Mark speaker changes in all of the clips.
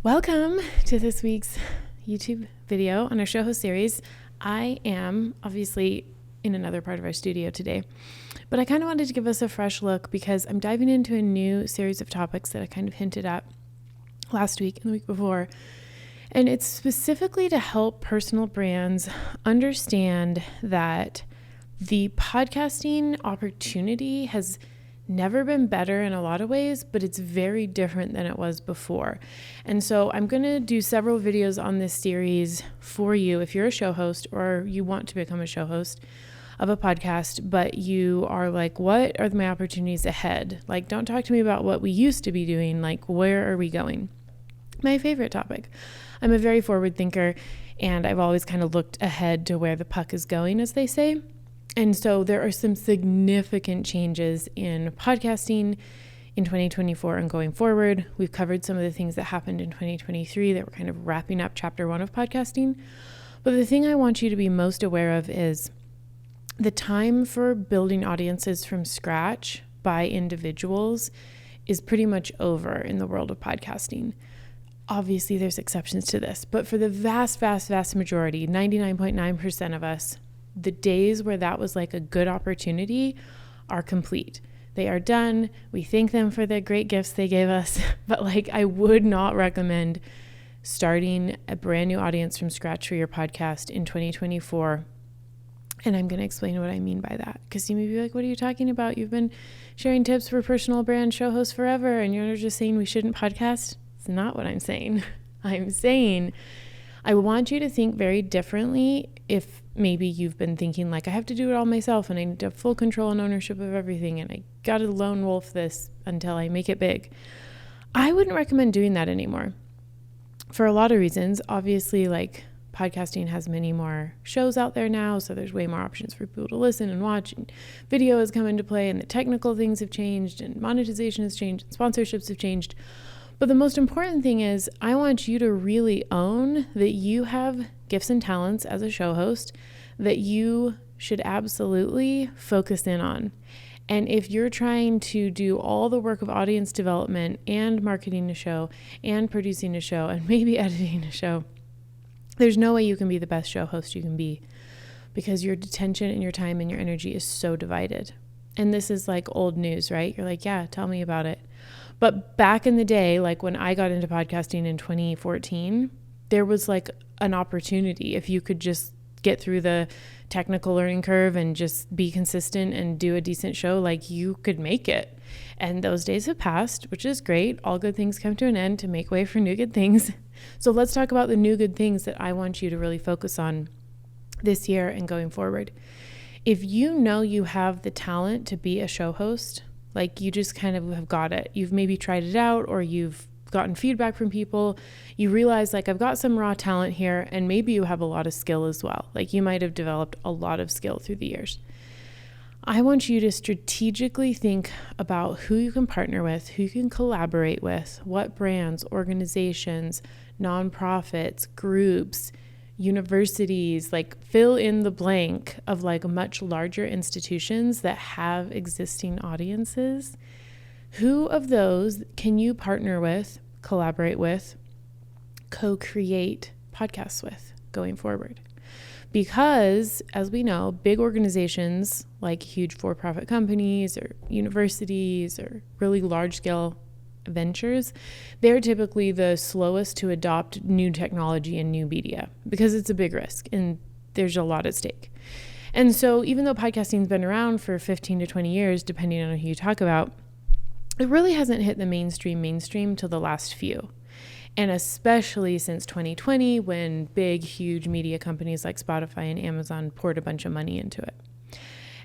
Speaker 1: Welcome to this week's YouTube video on our show host series. I am obviously in another part of our studio today, but I kind of wanted to give us a fresh look because I'm diving into a new series of topics that I kind of hinted at last week and the week before. And it's specifically to help personal brands understand that the podcasting opportunity has never been better in a lot of ways, but it's very different than it was before. And so I'm going to do several videos on this series for you if you're a show host or you want to become a show host of a podcast, but you are like, what are my opportunities ahead? Like, don't talk to me about what we used to be doing. Like, where are we going? My favorite topic. I'm a very forward thinker, and I've always kind of looked ahead to where the puck is going, as they say. And so there are some significant changes in podcasting in 2024 and going forward. We've covered some of the things that happened in 2023 that were kind of wrapping up chapter 1 of podcasting. But the thing I want you to be most aware of is the time for building audiences from scratch by individuals is pretty much over in the world of podcasting. Obviously, there's exceptions to this, but for the vast majority, 99.9% of us, the days where that was like a good opportunity are complete. They are done. We thank them for the great gifts they gave us. But like, I would not recommend starting a brand new audience from scratch for your podcast in 2024. And I'm going to explain what I mean by that. Because you may be like, what are you talking about? You've been sharing tips for personal brand show hosts forever, and you're just saying we shouldn't podcast? It's not what I'm saying. I'm saying I want you to think very differently if maybe you've been thinking like, I have to do it all myself and I need to have full control and ownership of everything and I got to lone wolf this until I make it big. I wouldn't recommend doing that anymore for a lot of reasons. Obviously, like podcasting has many more shows out there now, so there's way more options for people to listen and watch, and video has come into play, and the technical things have changed, and monetization has changed, and sponsorships have changed. But the most important thing is I want you to really own that you have gifts and talents as a show host that you should absolutely focus in on. And if you're trying to do all the work of audience development and marketing a show and producing a show and maybe editing a show, there's no way you can be the best show host you can be because your attention and your time and your energy is so divided. And this is like old news, right? You're like, yeah, tell me about it. But back in the day, like when I got into podcasting in 2014, there was like an opportunity. If you could just get through the technical learning curve and just be consistent and do a decent show, like you could make it. And those days have passed, which is great. All good things come to an end to make way for new good things. So let's talk about the new good things that I want you to really focus on this year and going forward. If you know you have the talent to be a show host, like you just kind of have got it. You've maybe tried it out or you've gotten feedback from people. You realize like I've got some raw talent here, and maybe you have a lot of skill as well. Like you might have developed a lot of skill through the years. I want you to strategically think about who you can partner with, who you can collaborate with, what brands, organizations, nonprofits, groups, universities, like fill in the blank of like much larger institutions that have existing audiences. Who of those can you partner with, collaborate with, co-create podcasts with going forward? Because as we know, big organizations like huge for-profit companies or universities or really large-scale ventures, they're typically the slowest to adopt new technology and new media because it's a big risk and there's a lot at stake. And so even though podcasting's been around for 15 to 20 years, depending on who you talk about, it really hasn't hit the mainstream till the last few. And especially since 2020, when big, huge media companies like Spotify and Amazon poured a bunch of money into it.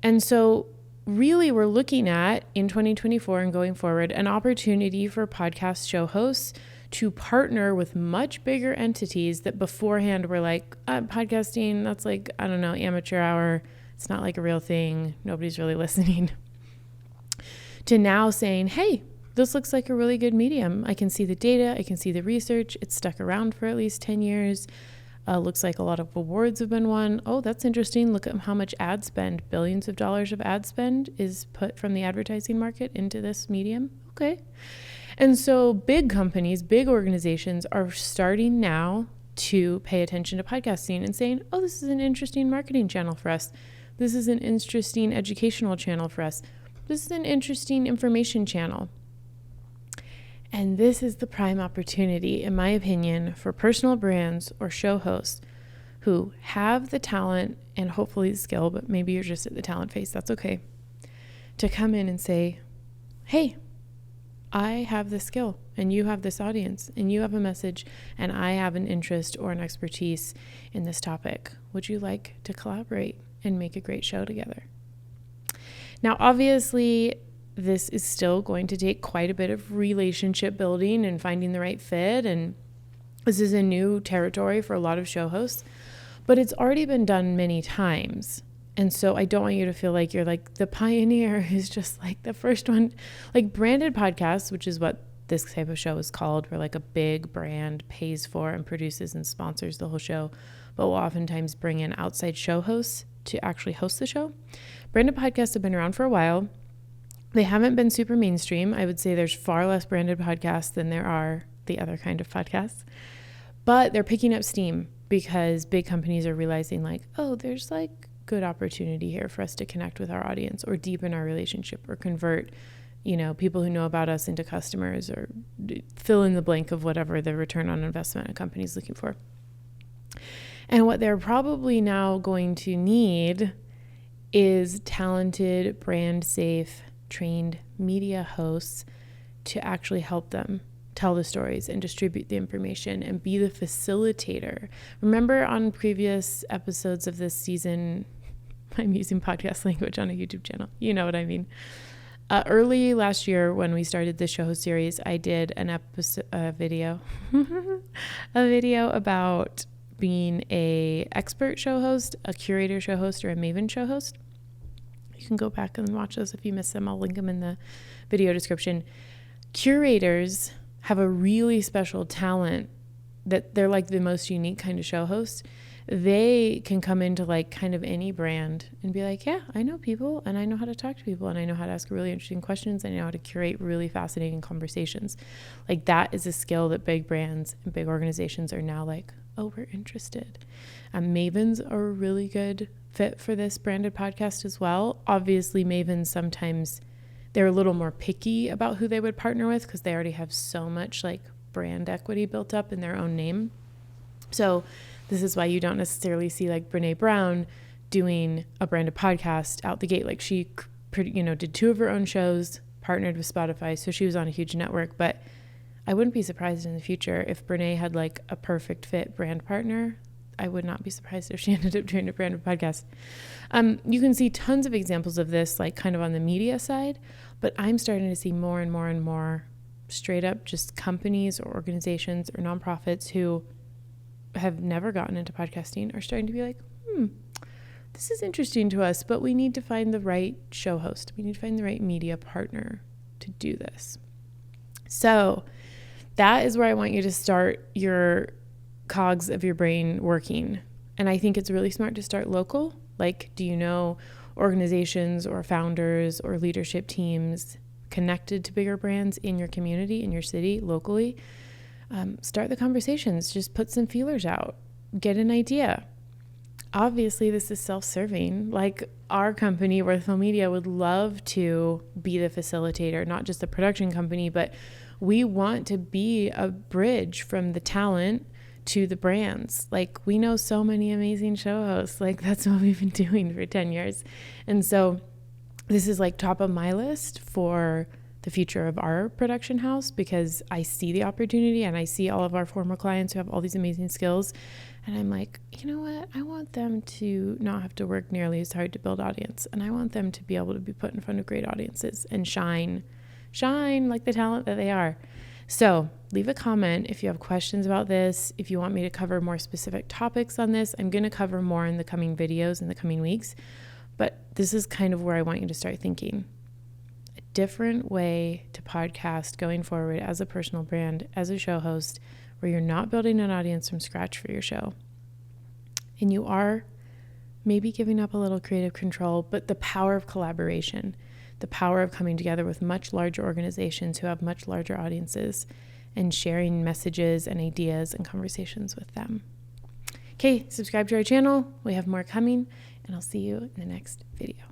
Speaker 1: And so really we're looking at, in 2024 and going forward, an opportunity for podcast show hosts to partner with much bigger entities that beforehand were like, podcasting, that's like, I don't know, amateur hour. It's not like a real thing. Nobody's really listening. To now saying, hey, this looks like a really good medium. I can see the data. I can see the research. It's stuck around for at least 10 years. Looks like a lot of awards have been won. Oh, that's interesting. Look at how much ad spend, billions of dollars of ad spend is put from the advertising market into this medium. Okay. And so big companies, big organizations are starting now to pay attention to podcasting and saying, oh, this is an interesting marketing channel for us. This is an interesting educational channel for us. This is an interesting information channel. And this is the prime opportunity, in my opinion, for personal brands or show hosts who have the talent and hopefully the skill, but maybe you're just at the talent phase, that's okay, to come in and say, hey, I have this skill and you have this audience and you have a message and I have an interest or an expertise in this topic. Would you like to collaborate and make a great show together? Now, obviously, this is still going to take quite a bit of relationship building and finding the right fit. And this is a new territory for a lot of show hosts, but it's already been done many times. And so I don't want you to feel like you're like the pioneer who's just like the first one. Like branded podcasts, which is what this type of show is called, where like a big brand pays for and produces and sponsors the whole show, but will oftentimes bring in outside show hosts to actually host the show. Branded podcasts have been around for a while. They haven't been super mainstream. I would say there's far less branded podcasts than there are the other kind of podcasts, but they're picking up steam because big companies are realizing like, oh, there's like good opportunity here for us to connect with our audience or deepen our relationship or convert, people who know about us into customers or fill in the blank of whatever the return on investment a company is looking for. And what they're probably now going to need is talented, brand safe, trained media hosts to actually help them tell the stories and distribute the information and be the facilitator. Remember on previous episodes of this season, I'm using podcast language on a YouTube channel. You know what I mean. Early last year when we started the show host series, I did a video about being a expert show host, a curator show host, or a maven show host. You can go back and watch those if you missed them. I'll link them in the video description. Curators have a really special talent that they're like the most unique kind of show host. They can come into like kind of any brand and be like, yeah, I know people and I know how to talk to people and I know how to ask really interesting questions. I know how to curate really fascinating conversations. Like that is a skill that big brands and big organizations are now like, oh, we're interested. Mavens are a really good fit for this branded podcast as well. Obviously, mavens sometimes they're a little more picky about who they would partner with because they already have so much like brand equity built up in their own name. So this is why you don't necessarily see like Brene Brown doing a branded podcast out the gate. Like she, did 2 of her own shows, partnered with Spotify, so she was on a huge network. But I wouldn't be surprised in the future if Brene had like a perfect fit brand partner. I would not be surprised if she ended up doing a branded podcast. You can see tons of examples of this, like kind of on the media side, but I'm starting to see more and more and more straight up just companies or organizations or nonprofits who have never gotten into podcasting are starting to be like, this is interesting to us, but we need to find the right show host. We need to find the right media partner to do this. So that is where I want you to start your cogs of your brain working. And I think it's really smart to start local. Like, do you know organizations or founders or leadership teams connected to bigger brands in your community, in your city, locally? Start the conversations. Just put some feelers out. Get an idea. Obviously, this is self-serving. Like our company, Worthville Media, would love to be the facilitator, not just the production company, but we want to be a bridge from the talent to the brands. Like we know so many amazing show hosts. Like that's what we've been doing for 10 years. And so this is like top of my list for the future of our production house because I see the opportunity and I see all of our former clients who have all these amazing skills. And I'm like, you know what? I want them to not have to work nearly as hard to build audience. And I want them to be able to be put in front of great audiences and shine like the talent that they are. So leave a comment if you have questions about this. If you want me to cover more specific topics on this, I'm going to cover more in the coming videos in the coming weeks. But this is kind of where I want you to start thinking. A different way to podcast going forward as a personal brand, as a show host, where you're not building an audience from scratch for your show. And you are maybe giving up a little creative control, but the power of collaboration, the power of coming together with much larger organizations who have much larger audiences and sharing messages and ideas and conversations with them. Okay, subscribe to our channel. We have more coming, and I'll see you in the next video.